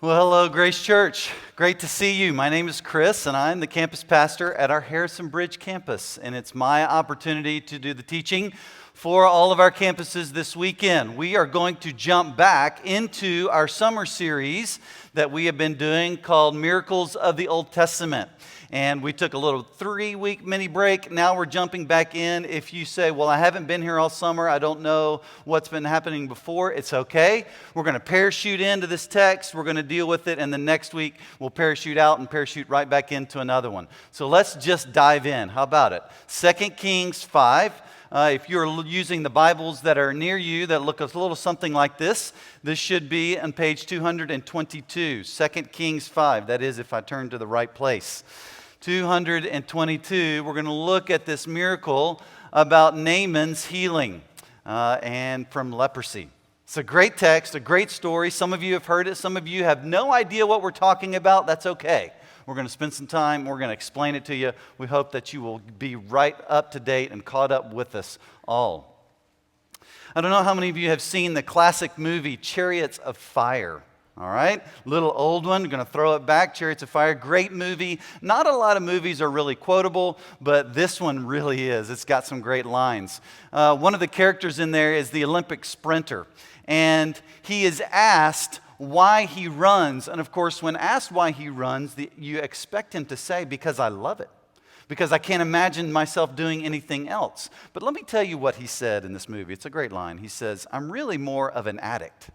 Well, hello, Grace Church. Great to see you. My name is Chris, and I'm the campus pastor at our Harrison Bridge campus. And it's my opportunity to do the teaching for all of our campuses this weekend. We are going to jump back into our summer series that we have been doing called Miracles of the Old Testament. And we took a little 3-week mini break. Now we're jumping back in. If you say, well, I haven't been here all summer, I don't know what's been happening before, it's okay. We're going to parachute into this text. We're going to deal with it. And the next week, we'll parachute out and parachute right back into another one. So let's just dive in. How about it? 2 Kings 5. If you're using the Bibles that are near you that look a little something like this should be on page 222. 2 Kings 5. That is, if I turn to the right place. 222, we're going to look at this miracle about Naaman's healing and from leprosy. It's a great text, a great story. Some of you have heard it. Some of you have no idea what we're talking about. That's okay. We're going to spend some time. We're going to explain it to you. We hope that you will be right up to date and caught up with us all. I don't know how many of you have seen the classic movie Chariots of Fire. All right, little old one, going to throw it back, Chariots of Fire, great movie. Not a lot of movies are really quotable, but this one really is. It's got some great lines. One of the characters in there is the Olympic sprinter, and he is asked why he runs. And of course, when asked why he runs, you expect him to say, because I love it, because I can't imagine myself doing anything else. But let me tell you what he said in this movie. It's a great line. He says, I'm really more of an addict.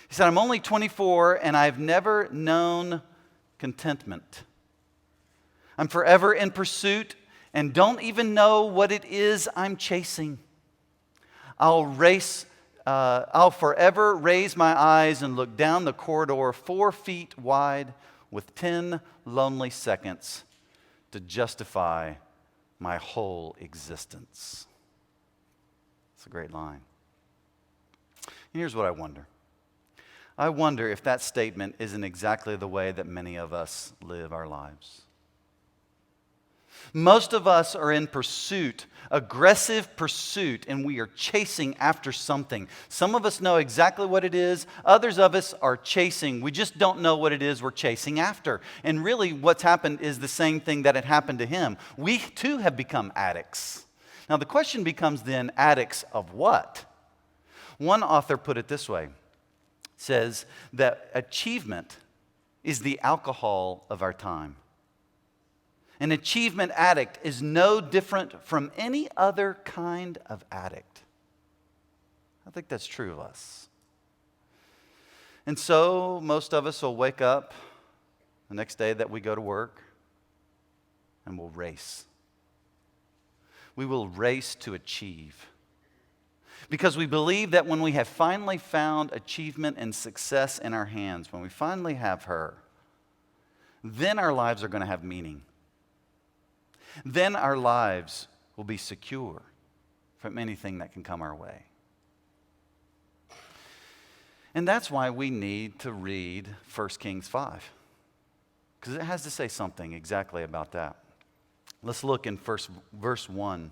He said, I'm only 24 and I've never known contentment. I'm forever in pursuit and don't even know what it is I'm chasing. I'll forever raise my eyes and look down the corridor 4 feet wide with 10 lonely seconds to justify my whole existence. It's a great line. And here's what I wonder. I wonder if that statement isn't exactly the way that many of us live our lives. Most of us are in pursuit, aggressive pursuit, and we are chasing after something. Some of us know exactly what it is. Others of us are chasing. We just don't know what it is we're chasing after. And really what's happened is the same thing that had happened to him. We too have become addicts. Now the question becomes then, addicts of what? One author put it this way. Says that achievement is the alcohol of our time. An achievement addict is no different from any other kind of addict. I think that's true of us. And so most of us will wake up the next day that we go to work and we'll race. We will race to achieve. Because we believe that when we have finally found achievement and success in our hands, when we finally have her, then our lives are going to have meaning. Then our lives will be secure from anything that can come our way. And that's why we need to read 1 Kings 5. Because it has to say something exactly about that. Let's look in verse 1.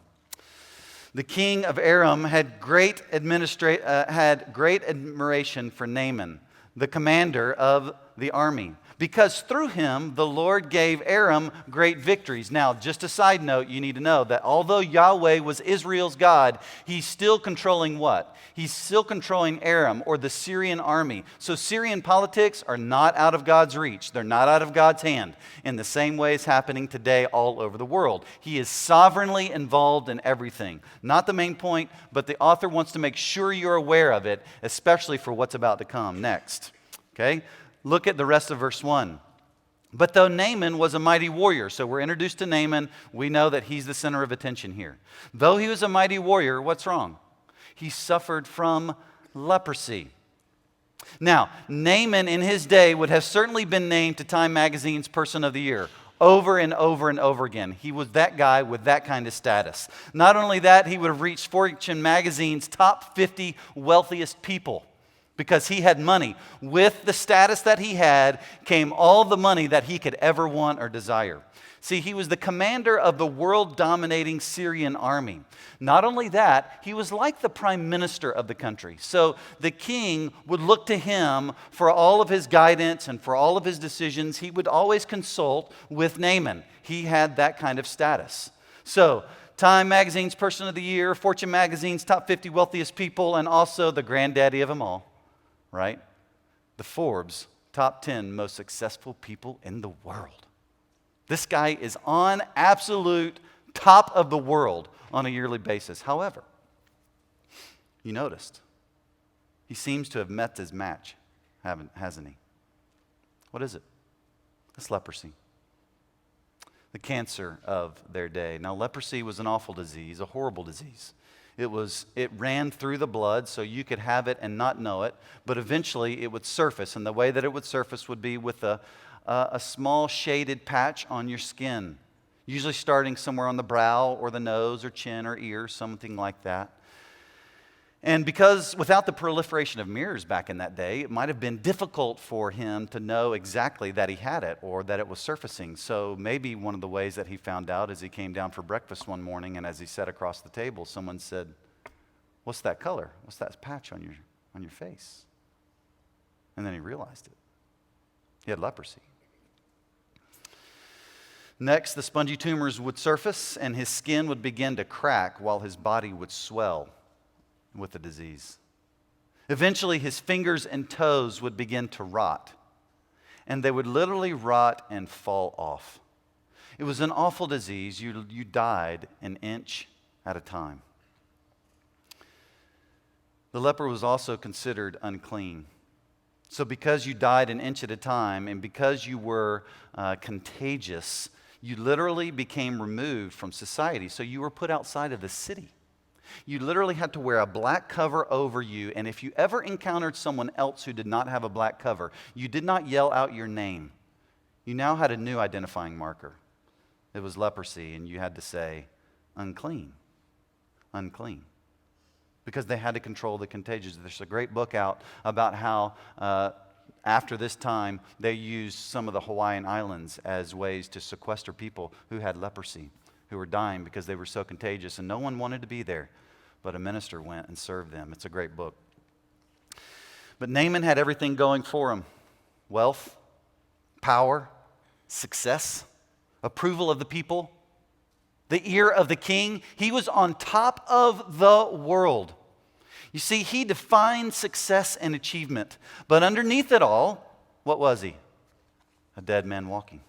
The king of Aram had great admiration for Naaman, the commander of the army, because through him the Lord gave Aram great victories. Now, just a side note, you need to know that although Yahweh was Israel's God, he's still controlling what? He's still controlling Aram, or the Syrian army. So Syrian politics are not out of God's reach. They're not out of God's hand. In the same way it's happening today all over the world. He is sovereignly involved in everything. Not the main point, but the author wants to make sure you're aware of it, especially for what's about to come next. Okay? Look at the rest of verse 1. But though Naaman was a mighty warrior, so we're introduced to Naaman, we know that he's the center of attention here. Though he was a mighty warrior, what's wrong? He suffered from leprosy. Now, Naaman in his day would have certainly been named to Time Magazine's Person of the Year over and over and over again. He was that guy with that kind of status. Not only that, he would have reached Fortune Magazine's top 50 wealthiest people. because he had money. With the status that he had came all the money that he could ever want or desire. See, he was the commander of the world-dominating Syrian army. Not only that, he was like the prime minister of the country. So the king would look to him for all of his guidance and for all of his decisions. He would always consult with Naaman. He had that kind of status. So Time Magazine's Person of the Year, Fortune Magazine's Top 50 Wealthiest People, and also the granddaddy of them all, right? The Forbes Top 10 Most Successful People in the World. This guy is on absolute top of the world on a yearly basis. However, you noticed, he seems to have met his match, hasn't he? What is it? It's leprosy. The cancer of their day. Now, leprosy was an awful disease, a horrible disease. It ran through the blood, so you could have it and not know it, but eventually it would surface, and the way that it would surface would be with a small shaded patch on your skin, usually starting somewhere on the brow or the nose or chin or ear, something like that. And because without the proliferation of mirrors back in that day, it might have been difficult for him to know exactly that he had it or that it was surfacing. So maybe one of the ways that he found out is he came down for breakfast one morning, and as he sat across the table, someone said, "What's that color? What's that patch on your face?" And then he realized it. He had leprosy. Next, the spongy tumors would surface, and his skin would begin to crack while his body would swell with the disease. Eventually, his fingers and toes would begin to rot, and they would literally rot and fall off. It was an awful disease. You died an inch at a time. The leper was also considered unclean. So because you died an inch at a time, and because you were contagious, you literally became removed from society. So you were put outside of the city. You literally had to wear a black cover over you, and if you ever encountered someone else who did not have a black cover, you did not yell out your name. You now had a new identifying marker. It was leprosy, and you had to say, unclean, unclean. Because they had to control the contagions. There's a great book out about how after this time, they used some of the Hawaiian Islands as ways to sequester people who had leprosy, who were dying because they were so contagious, and no one wanted to be there. But a minister went and served them. It's a great book. But Naaman had everything going for him: wealth, power, success, approval of the people, the ear of the king. He was on top of the world. You see, he defined success and achievement. But underneath it all, what was he? A dead man walking.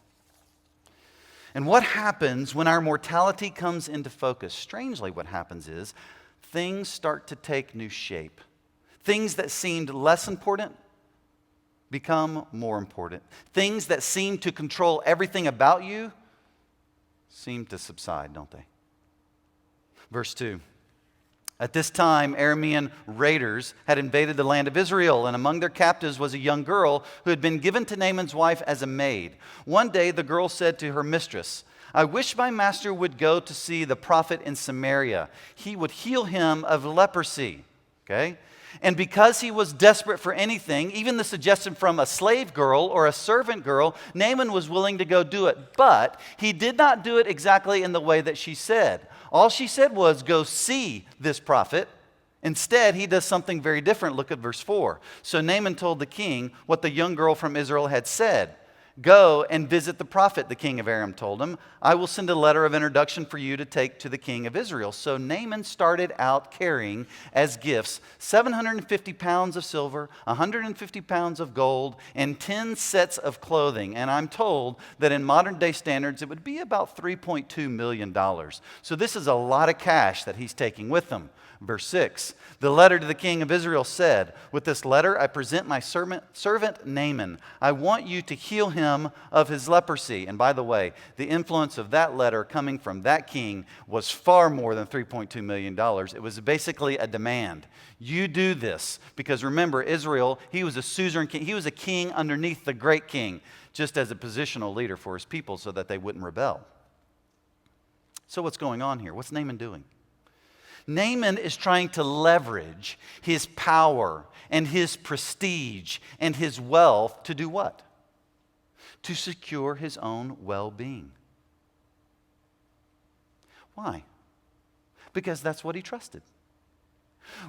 And what happens when our mortality comes into focus? Strangely, what happens is things start to take new shape. Things that seemed less important become more important. Things that seem to control everything about you seem to subside, don't they? Verse 2. At this time, Aramean raiders had invaded the land of Israel, and among their captives was a young girl who had been given to Naaman's wife as a maid. One day, the girl said to her mistress, "I wish my master would go to see the prophet in Samaria. He would heal him of leprosy." Okay? And because he was desperate for anything, even the suggestion from a slave girl or a servant girl, Naaman was willing to go do it. But he did not do it exactly in the way that she said. All she said was, "Go see this prophet." Instead, he does something very different. Look at verse 4. So Naaman told the king what the young girl from Israel had said. "Go and visit the prophet," the king of Aram told him. "I will send a letter of introduction for you to take to the king of Israel." So Naaman started out carrying as gifts 750 pounds of silver, 150 pounds of gold, and 10 sets of clothing. And I'm told that in modern day standards, it would be about $3.2 million. So this is a lot of cash that he's taking with him. Verse 6, the letter to the king of Israel said, "With this letter I present my servant Naaman. I want you to heal him of his leprosy." And by the way, the influence of that letter coming from that king was far more than $3.2 million. It was basically a demand. You do this. Because remember, Israel, he was a suzerain king. He was a king underneath the great king, just as a positional leader for his people so that they wouldn't rebel. So what's going on here? What's Naaman doing? Naaman is trying to leverage his power and his prestige and his wealth to do what? To secure his own well-being. Why? Because that's what he trusted.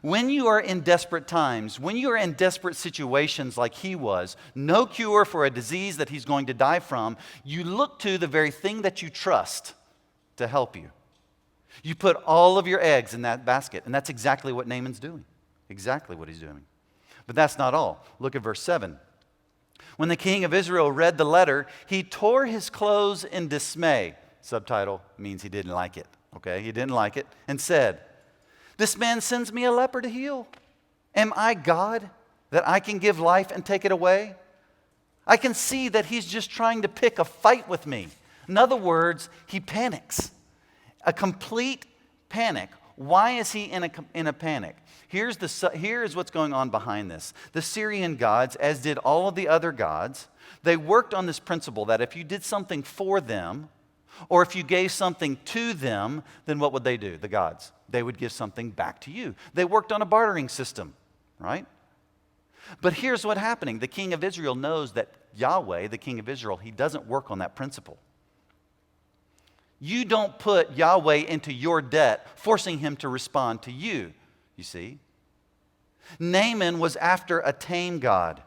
When you are in desperate times, when you are in desperate situations like he was, no cure for a disease that he's going to die from, you look to the very thing that you trust to help you. You put all of your eggs in that basket, and that's exactly what Naaman's doing. Exactly what he's doing. But that's not all. Look at verse 7. When the king of Israel read the letter, he tore his clothes in dismay. Subtitle means he didn't like it. Okay, he didn't like it, and said, "This man sends me a leper to heal. Am I God that I can give life and take it away? I can see that he's just trying to pick a fight with me." In other words, he panics. A complete panic. Why is he in a panic? Here's what's going on behind this. The Syrian gods, as did all of the other gods, they worked on this principle that if you did something for them, or if you gave something to them, then what would they do, the gods? They would give something back to you. They worked on a bartering system, right? But here's what's happening. The king of Israel knows that Yahweh, the king of Israel, he doesn't work on that principle. You don't put Yahweh into your debt, forcing him to respond to you, you see. Naaman was after a tame God,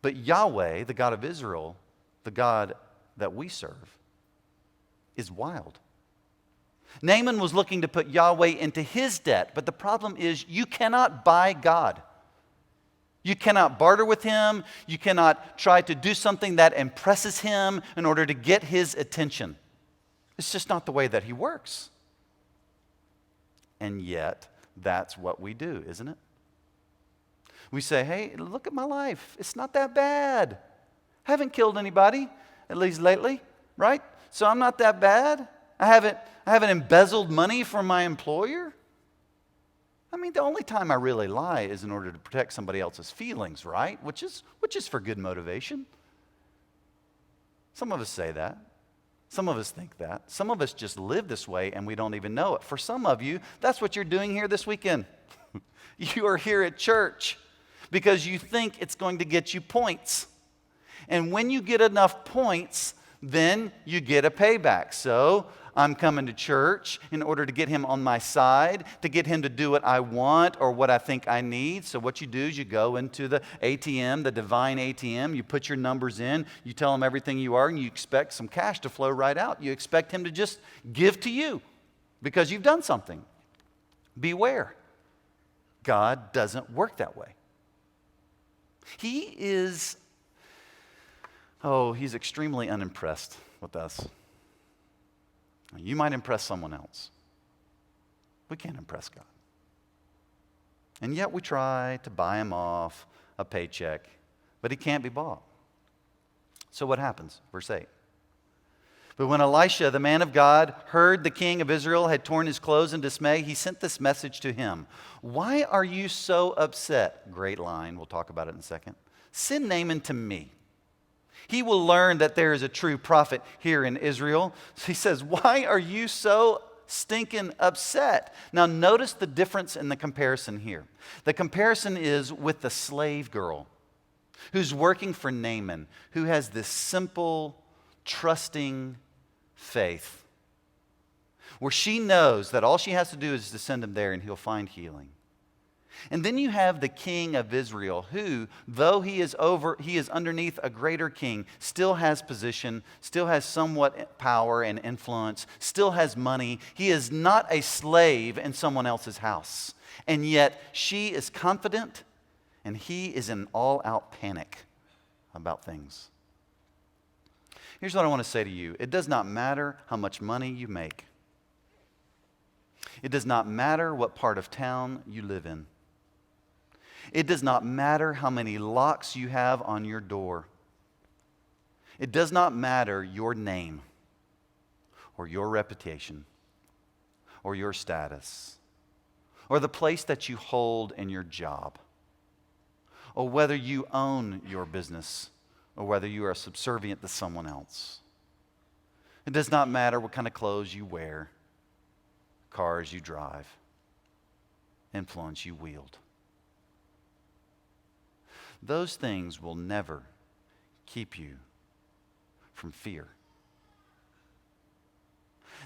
but Yahweh, the God of Israel, the God that we serve, is wild. Naaman was looking to put Yahweh into his debt, but the problem is you cannot buy God. You cannot barter with him. You cannot try to do something that impresses him in order to get his attention. It's just not the way that he works. And yet, that's what we do, isn't it? We say, "Hey, look at my life. It's not that bad. I haven't killed anybody, at least lately, right? So I'm not that bad. I haven't embezzled money from my employer." I mean, the only time I really lie is in order to protect somebody else's feelings, right? Which is for good motivation. Some of us say that. Some of us think that. Some of us just live this way and we don't even know it. For some of you, that's what you're doing here this weekend. You are here at church because you think it's going to get you points. And when you get enough points, then you get a payback. So I'm coming to church in order to get him on my side, to get him to do what I want or what I think I need. So what you do is you go into the ATM, the divine ATM, you put your numbers in, you tell him everything you are, and you expect some cash to flow right out. You expect him to just give to you because you've done something. Beware. God doesn't work that way. He's extremely unimpressed with us. You might impress someone else. We can't impress God. And yet we try to buy him off a paycheck, but he can't be bought. So what happens? Verse 8. But when Elisha, the man of God, heard the king of Israel had torn his clothes in dismay, he sent this message to him. "Why are you so upset?" Great line. We'll talk about it in a second. "Send Naaman to me. He will learn that there is a true prophet here in Israel." So he says, "Why are you so stinking upset?" Now notice the difference in the comparison here. The comparison is with the slave girl who's working for Naaman, who has this simple, trusting faith, where she knows that all she has to do is to send him there and he'll find healing. And then you have the king of Israel who, though he is underneath a greater king, still has position, still has somewhat power and influence, still has money. He is not a slave in someone else's house. And yet she is confident and he is in all-out panic about things. Here's what I want to say to you. It does not matter how much money you make. It does not matter what part of town you live in. It does not matter how many locks you have on your door. It does not matter your name or your reputation or your status or the place that you hold in your job or whether you own your business or whether you are subservient to someone else. It does not matter what kind of clothes you wear, cars you drive. influence you wield. Those things will never keep you from fear.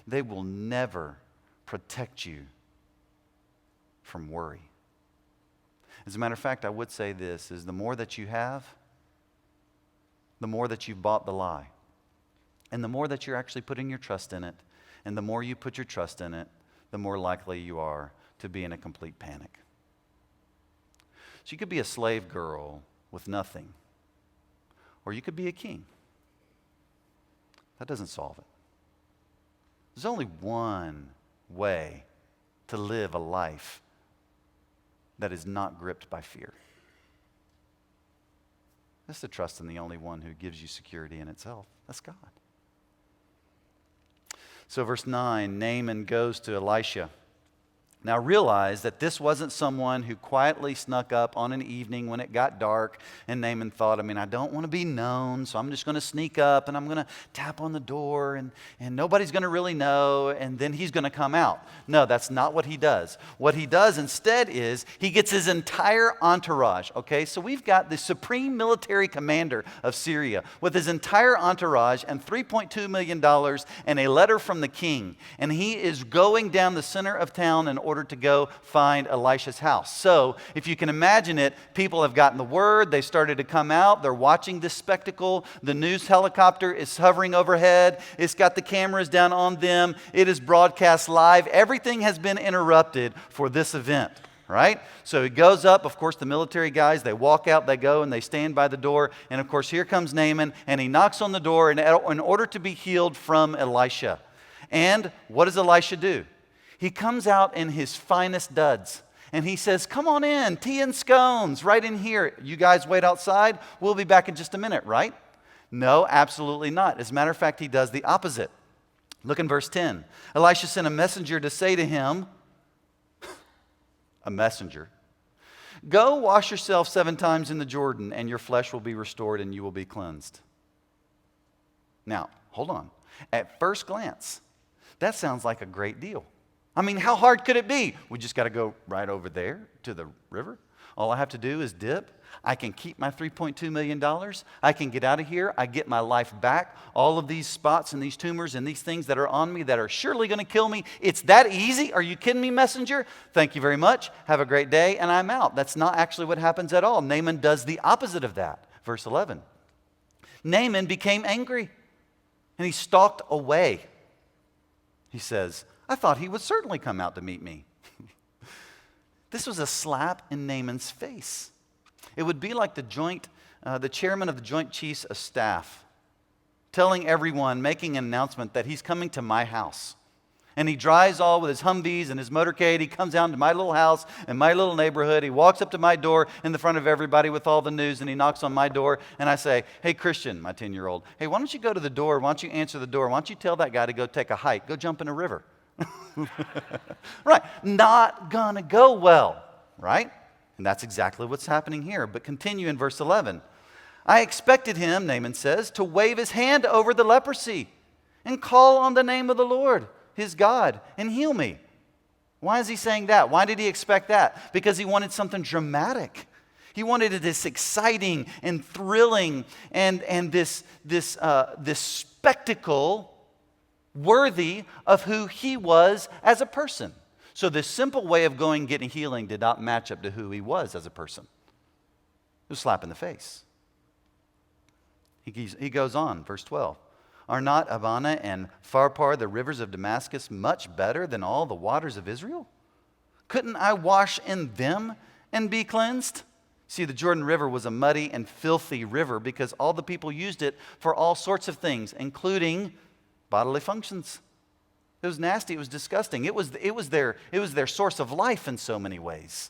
They will never protect you from worry. As a matter of fact, I would say this, is the more that you have, the more that you've bought the lie. And the more that you're actually putting your trust in it, and the more you put your trust in it, the more likely you are to be in a complete panic. So you could be a slave girl with nothing, or you could be a king. That doesn't solve it. There's only one way to live a life that is not gripped by fear. That's to trust in the only one who gives you security in itself. That's God. So verse 9, Naaman goes to Elisha. Now realize that this wasn't someone who quietly snuck up on an evening when it got dark, and Naaman thought, I don't want to be known, so I'm just going to sneak up and I'm going to tap on the door and nobody's going to really know, and then he's going to come out. No, that's not what he does. What he does instead is he gets his entire entourage, okay? So we've got the supreme military commander of Syria with his entire entourage and $3.2 million and a letter from the king, and he is going down the center of town in order to go find Elisha's house. So, if you can imagine it, people have gotten the word, they started to come out, they're watching this spectacle, the news helicopter is hovering overhead, it's got the cameras down on them, it is broadcast live, everything has been interrupted for this event, right? So he goes up, of course the military guys, they walk out, they go and they stand by the door, and of course here comes Naaman, and he knocks on the door in order to be healed from Elisha. And what does Elisha do? He comes out in his finest duds, and he says, come on in, tea and scones, right in here. You guys wait outside. We'll be back in just a minute, right? No, absolutely not. As a matter of fact, he does the opposite. Look in verse 10. Elisha sent a messenger to say to him, a messenger, go wash yourself 7 times in the Jordan, and your flesh will be restored, and you will be cleansed. Now, hold on. At first glance, that sounds like a great deal. How hard could it be? We just got to go right over there to the river. All I have to do is dip. I can keep my $3.2 million. I can get out of here. I get my life back. All of these spots and these tumors and these things that are on me that are surely going to kill me. It's that easy? Are you kidding me, messenger? Thank you very much. Have a great day, and I'm out. That's not actually what happens at all. Naaman does the opposite of that. Verse 11. Naaman became angry, and he stalked away. He says, I thought he would certainly come out to meet me. This was a slap in Naaman's face. It would be like the chairman of the Joint Chiefs of Staff telling everyone, making an announcement that he's coming to my house. And he drives all with his Humvees and his motorcade. He comes down to my little house in my little neighborhood. He walks up to my door in the front of everybody with all the news, and he knocks on my door. And I say, hey, Christian, my 10-year-old, hey, why don't you go to the door? Why don't you answer the door? Why don't you tell that guy to go take a hike? Go jump in a river. Right. Not gonna go well, right? And that's exactly what's happening here. But continue in verse 11. I expected him, Naaman says, to wave his hand over the leprosy and call on the name of the Lord, his God, and heal me. Why is he saying that? Why did he expect that? Because he wanted something dramatic. He wanted this exciting and thrilling and this spectacle worthy of who he was as a person. So this simple way of going getting healing did not match up to who he was as a person. It was a slap in the face. He goes on, verse 12. Are not Abana and Pharpar, the rivers of Damascus, much better than all the waters of Israel? Couldn't I wash in them and be cleansed? See, the Jordan River was a muddy and filthy river because all the people used it for all sorts of things, including bodily functions. It was nasty. It was disgusting. It was their source of life in so many ways.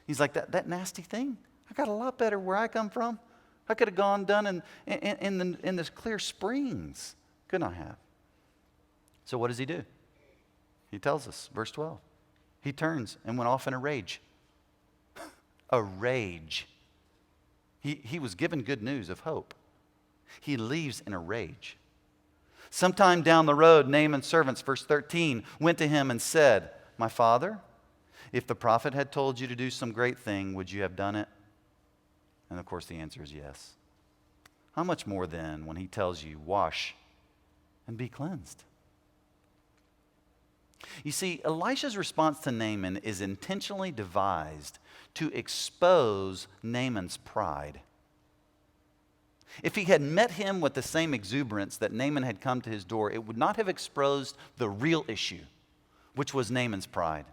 He's like, that nasty thing? I got a lot better where I come from. I could have gone done in this clear springs. Couldn't I have? So what does he do? He tells us, verse 12. He turns and went off in a rage. A rage. He was given good news of hope. He leaves in a rage. Sometime down the road, Naaman's servants, verse 13, went to him and said, my father, If the prophet had told you to do some great thing, would you have done it? And of course, the answer is yes. How much more then when he tells you, wash and be cleansed? You see, Elisha's response to Naaman is intentionally devised to expose Naaman's pride. If he had met him with the same exuberance that Naaman had come to his door, it would not have exposed the real issue, which was Naaman's pride.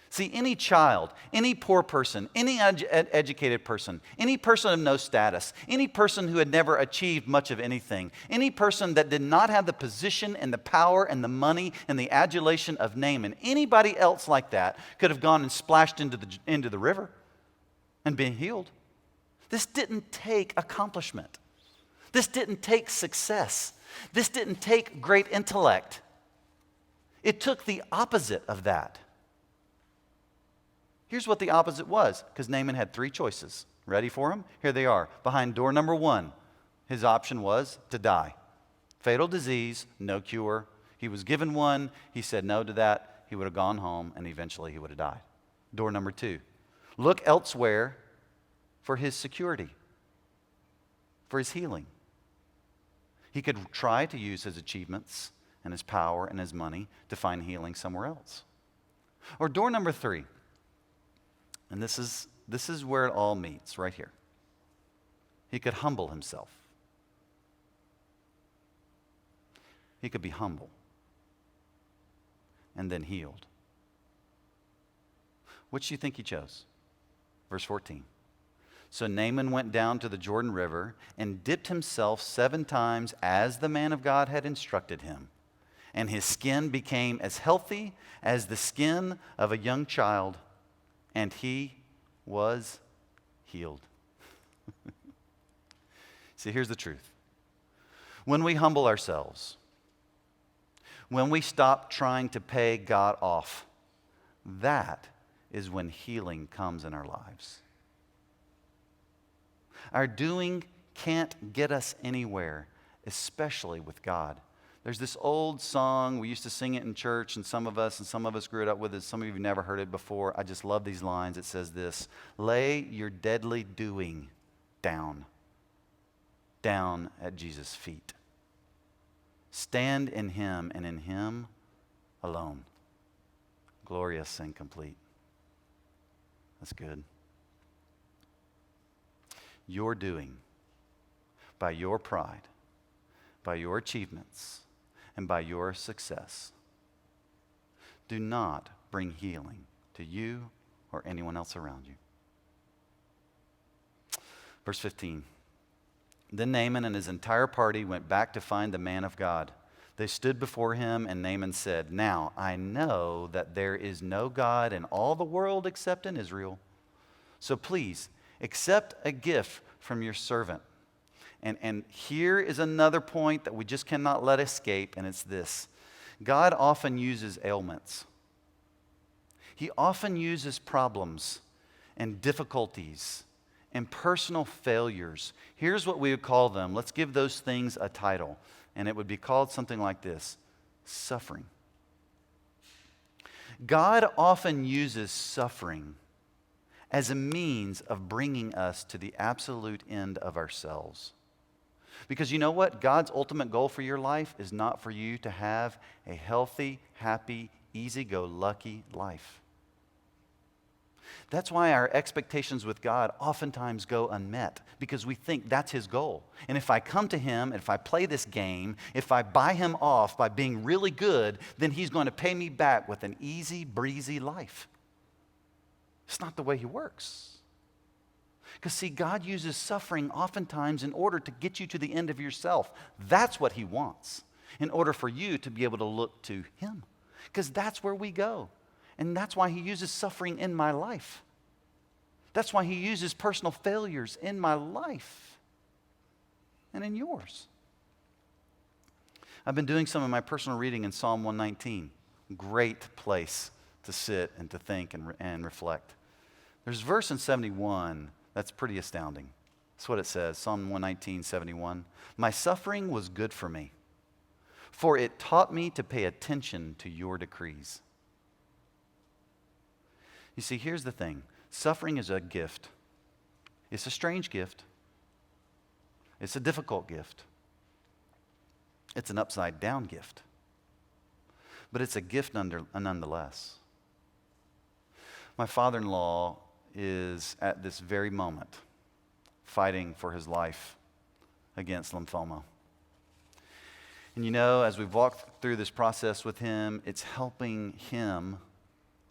See, any child, any poor person, any educated person, any person of no status, any person who had never achieved much of anything, any person that did not have the position and the power and the money and the adulation of Naaman, anybody else like that could have gone and splashed into the river and been healed. This didn't take accomplishment. This didn't take success. This didn't take great intellect. It took the opposite of that. Here's what the opposite was, because Naaman had 3 choices. Ready for them? Here they are. Behind door number 1, his option was to die. Fatal disease, no cure. He was given one. He said no to that. He would have gone home, and eventually he would have died. Door number 2, look elsewhere for his security, for his healing. He could try to use his achievements and his power and his money to find healing somewhere else. Or door number 3, and this is where it all meets, right here. He could humble himself. He could be humble and then healed. Which do you think he chose? Verse 14. So Naaman went down to the Jordan River and dipped himself 7 times as the man of God had instructed him. And his skin became as healthy as the skin of a young child, and he was healed. See, here's the truth. When we humble ourselves, when we stop trying to pay God off, that is when healing comes in our lives. Our doing can't get us anywhere, especially with God. There's this old song, we used to sing it in church, and some of us grew it up with it. Some of you have never heard it before. I just love these lines. It says this: lay your deadly doing down at Jesus' feet. Stand in him and in him alone. Glorious and complete. That's good. Your doing, by your pride, by your achievements, and by your success, do not bring healing to you or anyone else around you. Verse 15. Then Naaman and his entire party went back to find the man of God. They stood before him, and Naaman said, now I know that there is no God in all the world except in Israel. So please, accept a gift from your servant. And here is another point that we just cannot let escape, and it's this. God often uses ailments. He often uses problems and difficulties and personal failures. Here's what we would call them. Let's give those things a title, and it would be called something like this: suffering. God often uses suffering as a means of bringing us to the absolute end of ourselves. Because you know what? God's ultimate goal for your life is not for you to have a healthy, happy, easy-go-lucky life. That's why our expectations with God oftentimes go unmet, because we think that's his goal. And if I come to him, and if I play this game, if I buy him off by being really good, then he's going to pay me back with an easy, breezy life. It's not the way he works. Because see, God uses suffering oftentimes in order to get you to the end of yourself. That's what he wants, in order for you to be able to look to him. Because that's where we go. And that's why he uses suffering in my life. That's why he uses personal failures in my life and in yours. I've been doing some of my personal reading in Psalm 119. Great place to sit and to think and reflect. There's a verse in 71 that's pretty astounding. That's what it says, Psalm 119:71. My suffering was good for me, for it taught me to pay attention to your decrees. You see, here's the thing. Suffering is a gift. It's a strange gift. It's a difficult gift. It's an upside-down gift. But it's a gift nonetheless. My father-in-law is at this very moment fighting for his life against lymphoma. And you know, as we've walked through this process with him, it's helping him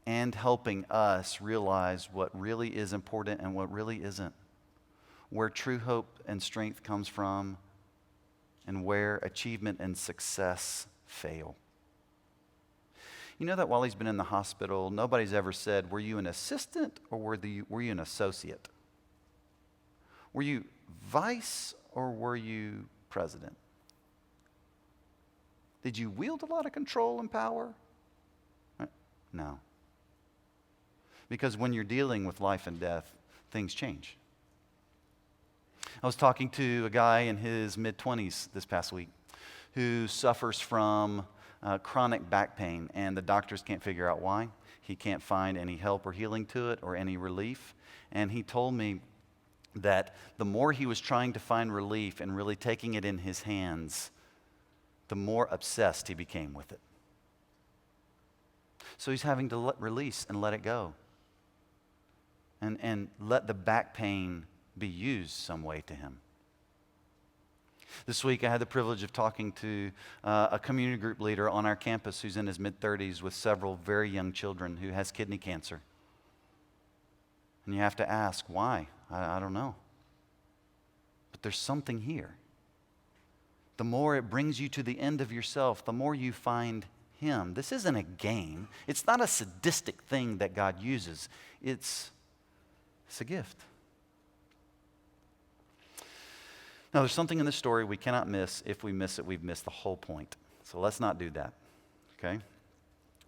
and helping us realize what really is important and what really isn't, where true hope and strength comes from, and where achievement and success fail. You know that while he's been in the hospital, nobody's ever said, were you an assistant or were you an associate? Were you vice or were you president? Did you wield a lot of control and power? No. Because when you're dealing with life and death, things change. I was talking to a guy in his mid-20s this past week who suffers from chronic back pain, and the doctors can't figure out why. He can't find any help or healing to it or any relief. And he told me that the more he was trying to find relief and really taking it in his hands, the more obsessed he became with it. So he's having to release and let it go. And let the back pain be used some way to him. This week I had the privilege of talking to a community group leader on our campus who's in his mid-30s with several very young children who has kidney cancer. And you have to ask, why? I don't know. But there's something here. The more it brings you to the end of yourself, the more you find Him. This isn't a game. It's not a sadistic thing that God uses. It's a gift. Now, there's something in this story we cannot miss. If we miss it, we've missed the whole point. So let's not do that, okay?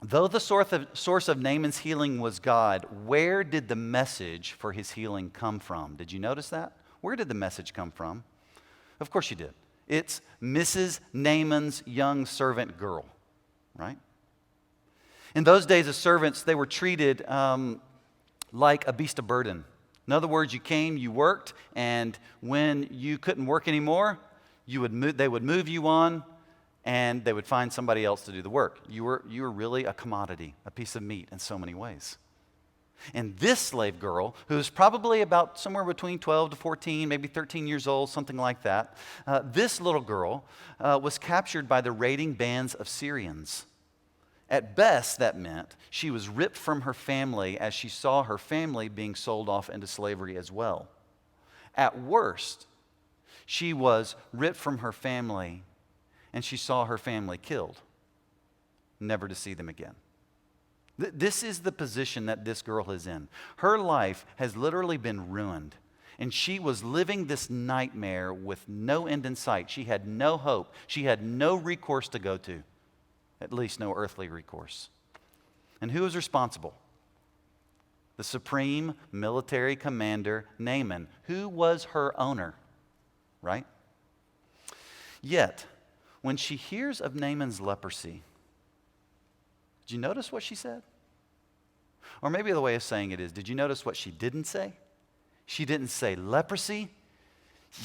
Though the source of Naaman's healing was God, where did the message for his healing come from? Did you notice that? Where did the message come from? Of course you did. It's Mrs. Naaman's young servant girl, right? In those days of servants, they were treated like a beast of burden. In other words, you came, you worked, and when you couldn't work anymore, they would move you on, and they would find somebody else to do the work. You were really a commodity, a piece of meat in so many ways. And this slave girl, who was probably about somewhere between 12 to 14, maybe 13 years old, something like that, this little girl was captured by the raiding bands of Syrians. At best, that meant she was ripped from her family as she saw her family being sold off into slavery as well. At worst, she was ripped from her family and she saw her family killed, never to see them again. This is the position that this girl is in. Her life has literally been ruined, and she was living this nightmare with no end in sight. She had no hope. She had no recourse to go to. At least no earthly recourse. And who was responsible? The supreme military commander, Naaman, who was her owner, right? Yet, when she hears of Naaman's leprosy, did you notice what she said? Or maybe the way of saying it is, did you notice what she didn't say? She didn't say leprosy.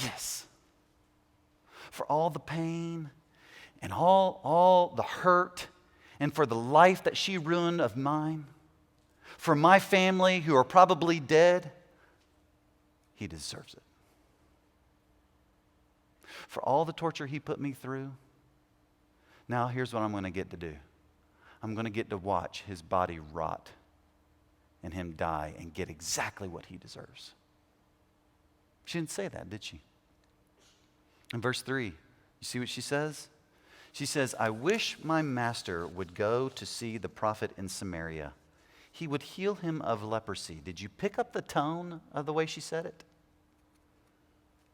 Yes. For all the pain and all the hurt, and for the life that she ruined of mine, for my family who are probably dead, He deserves it. For all the torture He put me through, now here's what I'm going to get to do. I'm going to get to watch His body rot and Him die and get exactly what He deserves. She didn't say that, did she? In verse 3, you see what she says? She says, I wish my master would go to see the prophet in Samaria. He would heal him of leprosy. Did you pick up the tone of the way she said it?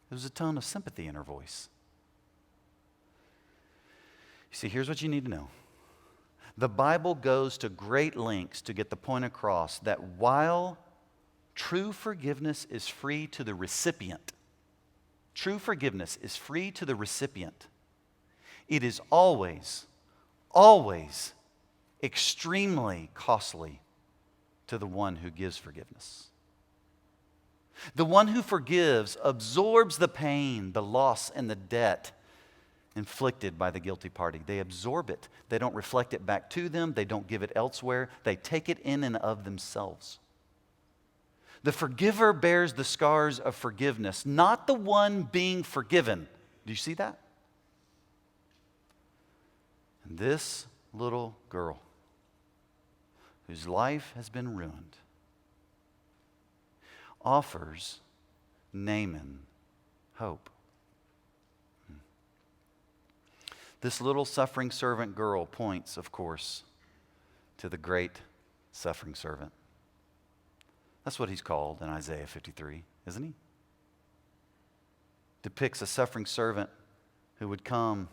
There was a tone of sympathy in her voice. You see, here's what you need to know. The Bible goes to great lengths to get the point across that while true forgiveness is free to the recipient, it is always, always extremely costly to the one who gives forgiveness. The one who forgives absorbs the pain, the loss, and the debt inflicted by the guilty party. They absorb it. They don't reflect it back to them. They don't give it elsewhere. They take it in and of themselves. The forgiver bears the scars of forgiveness, not the one being forgiven. Do you see that? And this little girl, whose life has been ruined, offers Naaman hope. This little suffering servant girl points, of course, to the great suffering servant. That's what he's called in Isaiah 53, isn't he? Depicts a suffering servant who would come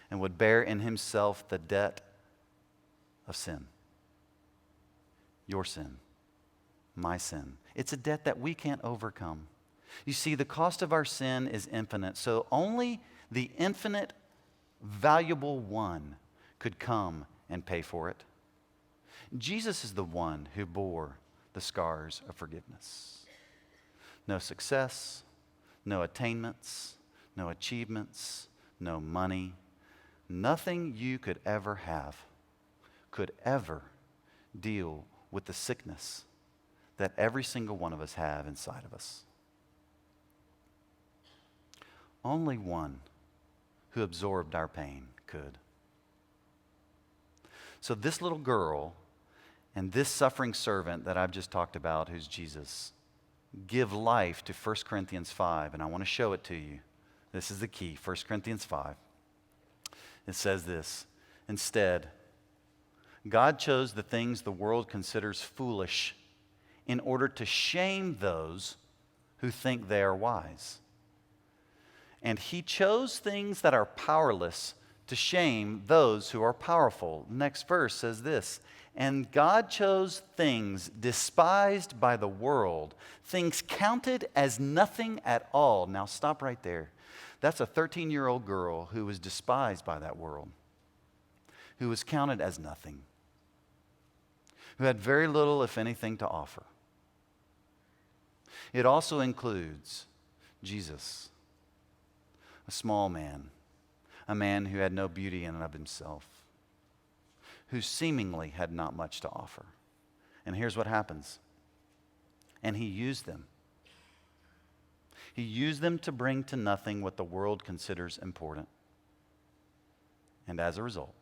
and would bear in himself the debt of sin. Your sin, my sin. It's a debt that we can't overcome. You see, the cost of our sin is infinite, so only the infinite, valuable one could come and pay for it. Jesus is the one who bore the scars of forgiveness. No success, no attainments, no achievements, no money, nothing you could ever have could ever deal with the sickness that every single one of us have inside of us. Only one who absorbed our pain could. So this little girl and this suffering servant that I've just talked about, who's Jesus, give life to 1 Corinthians 5, and I want to show it to you. This is the key, 1 Corinthians 5. It says this: instead, God chose the things the world considers foolish in order to shame those who think they are wise. And he chose things that are powerless to shame those who are powerful. Next verse says this: and God chose things despised by the world, things counted as nothing at all. Now stop right there. That's a 13-year-old girl who was despised by that world, who was counted as nothing, who had very little, if anything, to offer. It also includes Jesus, a small man, a man who had no beauty in and of himself, who seemingly had not much to offer. And here's what happens. And he used them. He used them to bring to nothing what the world considers important. And as a result,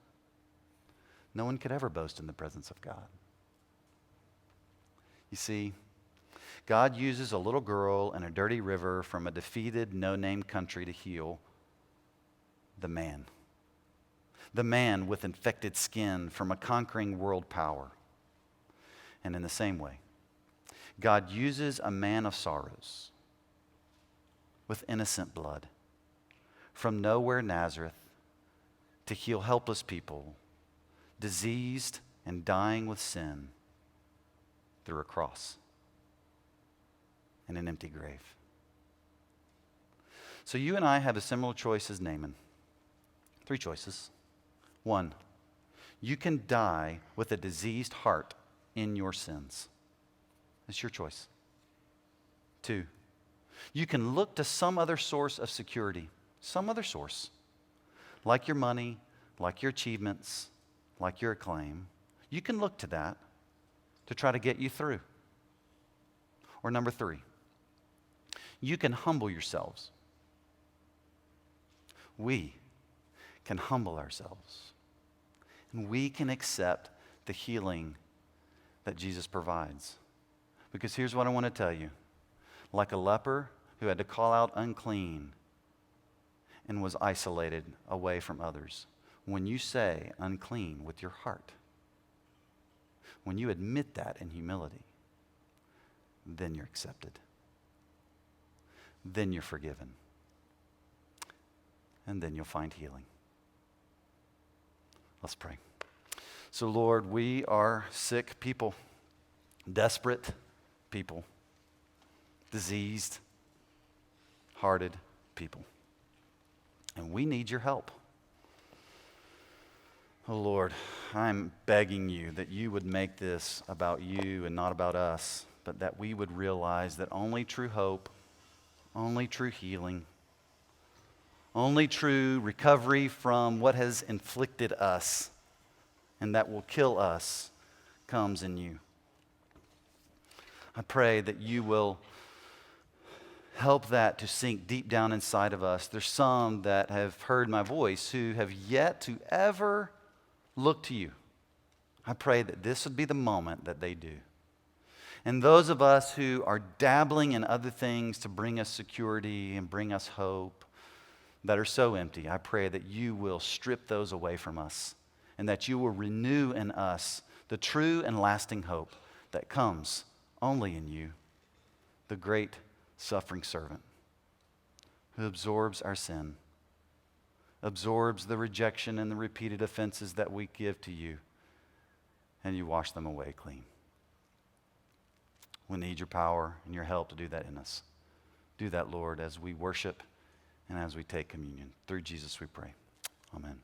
no one could ever boast in the presence of God. You see, God uses a little girl and a dirty river from a defeated, no-name country to heal the man with infected skin from a conquering world power. And in the same way, God uses a man of sorrows with innocent blood from nowhere Nazareth to heal helpless people, diseased and dying with sin, through a cross and an empty grave. So you and I have a similar choice as Naaman. 3 choices. 1, you can die with a diseased heart in your sins. It's your choice. 2, you can look to some other source of security, some other source, like your money, like your achievements, like your acclaim. You can look to that to try to get you through. Or number 3, you can humble yourselves. We can humble ourselves. And we can accept the healing that Jesus provides. Because here's what I want to tell you. Like a leper who had to call out unclean and was isolated away from others, when you say unclean with your heart, when you admit that in humility, then you're accepted. Then you're forgiven. And then you'll find healing. Let's pray. So, Lord, we are sick people, desperate people, diseased, hearted people. And we need your help. Oh Lord, I'm begging you that you would make this about you and not about us, but that we would realize that only true hope, only true healing, only true recovery from what has inflicted us and that will kill us comes in you. I pray that you will help that to sink deep down inside of us. There's some that have heard my voice who have yet to ever look to you. I pray that this would be the moment that they do. And those of us who are dabbling in other things to bring us security and bring us hope that are so empty, I pray that you will strip those away from us and that you will renew in us the true and lasting hope that comes only in you, the great suffering servant who absorbs our sin, absorbs the rejection and the repeated offenses that we give to you, and you wash them away clean. We need your power and your help to do that in us. Do that, Lord, as we worship and as we take communion. Through Jesus we pray. Amen.